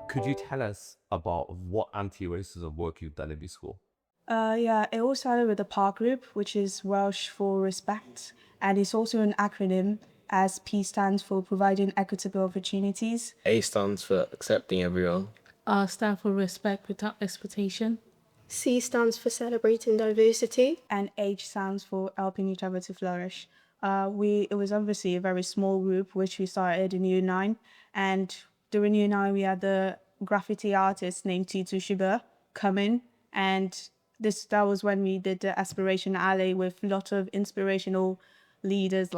Could you tell us about what anti-racism work you've done in this school? Yeah, it all started with the PARCH Group, which is Welsh for respect, and it's also an acronym as P stands for providing equitable opportunities, A stands for accepting everyone. R stand for respect without expectation. C stands for celebrating diversity. and H stands for helping each other to flourish. It was obviously a very small group which we started in year nine, and during year nine we had the graffiti artist named Titu Sugar come in, and that was when we did the Aspiration Alley with a lot of inspirational leaders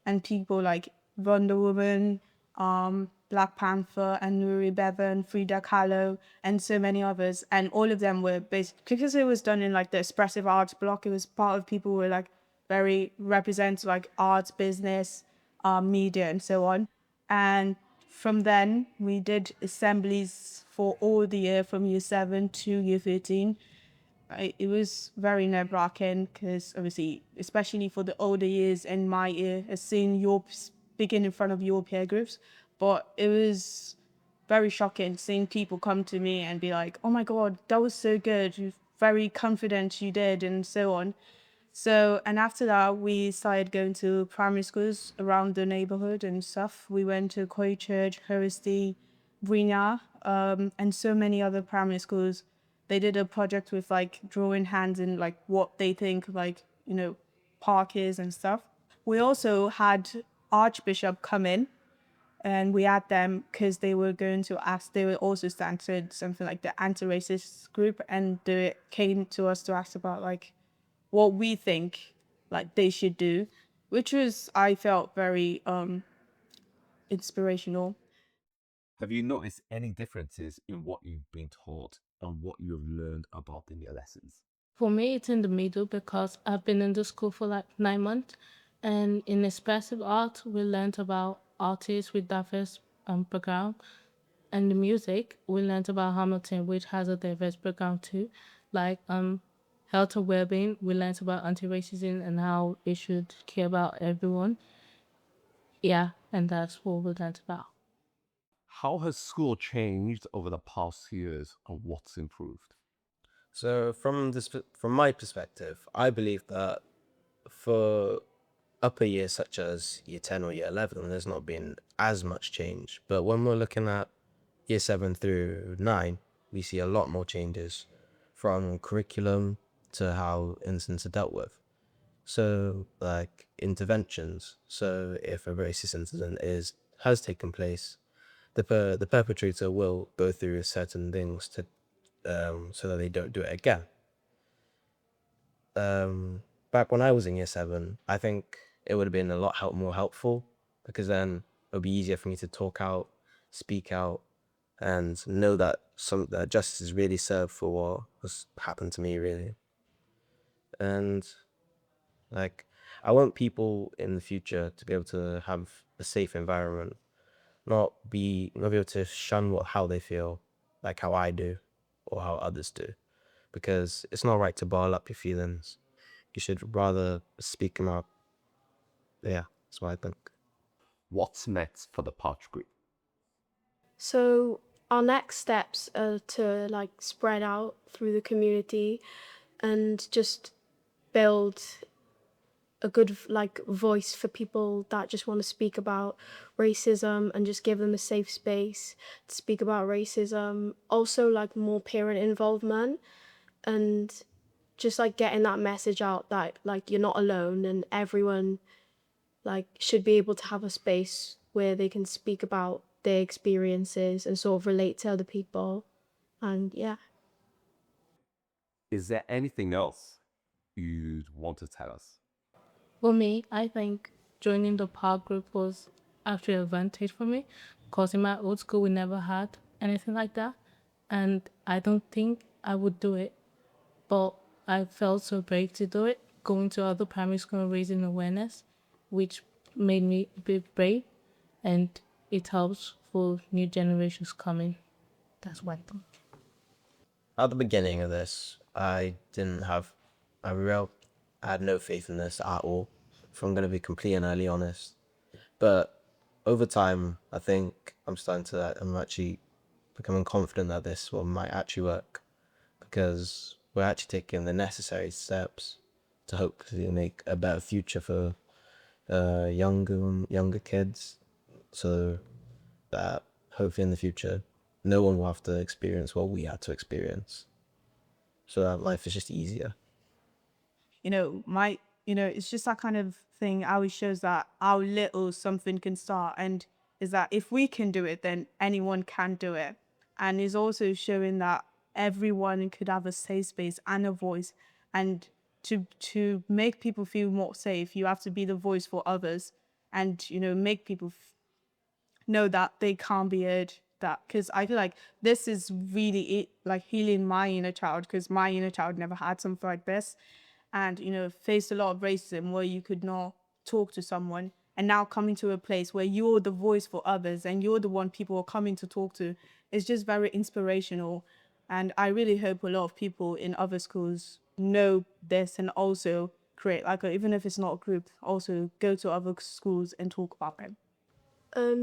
and people like Wonder Woman, Black Panther, and Nuri Bevan, Frida Kahlo, and so many others. And all of them were based because it was done in like the expressive arts block. It was part of people who were like very represent like arts, business, media, and so on. And from then we did assemblies for all the year from year 7 to year 13. It was very nerve-wracking because obviously, especially for the older years in my year, seeing your speaking in front of your peer groups, but it was very shocking seeing people come to me and be like, "Oh my God, that was so good! You're very confident you did," and so on. So, and after that, we started going to primary schools around the neighborhood and stuff. We went to Koi Church, Hursti, Brina, and so many other primary schools. They did a project with like drawing hands in like what they think park is and stuff. We also had Archbishop come in and we had them because they were going to ask, they were also started something like the anti-racist group, and they came to us to ask about like what we think like they should do, which was I felt very inspirational. Have you noticed any differences in what you've been taught and what you've learned about in your lessons? For me, it's in the middle because I've been in the school for like 9 months. And in expressive art, we learned about artists with diverse background. And the music, we learned about Hamilton, which has a diverse background too. Like health and well-being, we learned about anti-racism and how it should care about everyone. Yeah, and that's what we learned about. How has school changed over the past years and what's improved? So from my perspective, I believe that for upper years such as year 10 or year 11, there's not been as much change. But when we're looking at year 7 through 9, we see a lot more changes from curriculum to how incidents are dealt with. So like interventions. So if a racist incident has taken place, the perpetrator will go through certain things to so that they don't do it again. Back when I was in year 7, I think it would have been a lot more helpful because then it would be easier for me to talk out, speak out, and know that that justice is really served for what has happened to me, really. And like, I want people in the future to be able to have a safe environment, not be able to shun how they feel, like how I do or how others do, because it's not right to bottle up your feelings. You should rather speak them out. Yeah, that's what I think. What's next for the PARCH Group? So our next steps are to like spread out through the community and just build a good like voice for people that just want to speak about racism and just give them a safe space to speak about racism. Also like more parent involvement and just like getting that message out that like you're not alone and everyone like should be able to have a space where they can speak about their experiences and sort of relate to other people. And yeah. Is there anything else you'd want to tell us? For me, I think joining the PARCH group was actually an advantage for me because in my old school we never had anything like that. And I don't think I would do it, but I felt so brave to do it, going to other primary school and raising awareness, which made me a bit brave and it helps for new generations coming. That's one thing. At the beginning of this, I didn't have a real, I had no faith in this at all, if I'm going to be completely and utterly honest. But over time, I think I'm actually becoming confident that this one might actually work, because we're actually taking the necessary steps to hopefully make a better future for younger kids, so that hopefully in the future no one will have to experience what we had to experience, so that life is just easier. It's just that kind of thing always shows that how little something can start, and is that if we can do it, then anyone can do it. And is also showing that everyone could have a safe space and a voice. And to make people feel more safe, you have to be the voice for others, and make people know that they can't be heard. That because I feel like this is really it, like healing my inner child, because my inner child never had something like this, and faced a lot of racism where you could not talk to someone, and now coming to a place where you're the voice for others and you're the one people are coming to talk to is just very inspirational. And I really hope a lot of people in other schools know this and also create like even if it's not a group, also go to other schools and talk about it.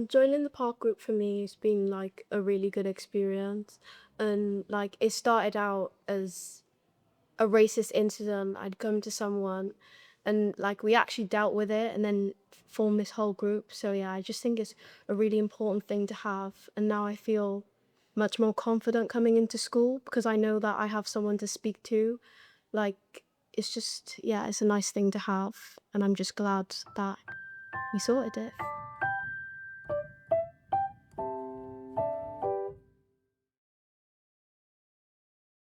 Joining the park group for me has been like a really good experience, and like it started out as a racist incident. I'd come to someone and like we actually dealt with it and then formed this whole group. So yeah, I just think it's a really important thing to have, and now I feel much more confident coming into school because I know that I have someone to speak to. Like it's just, yeah, it's a nice thing to have, and I'm just glad that we sorted it.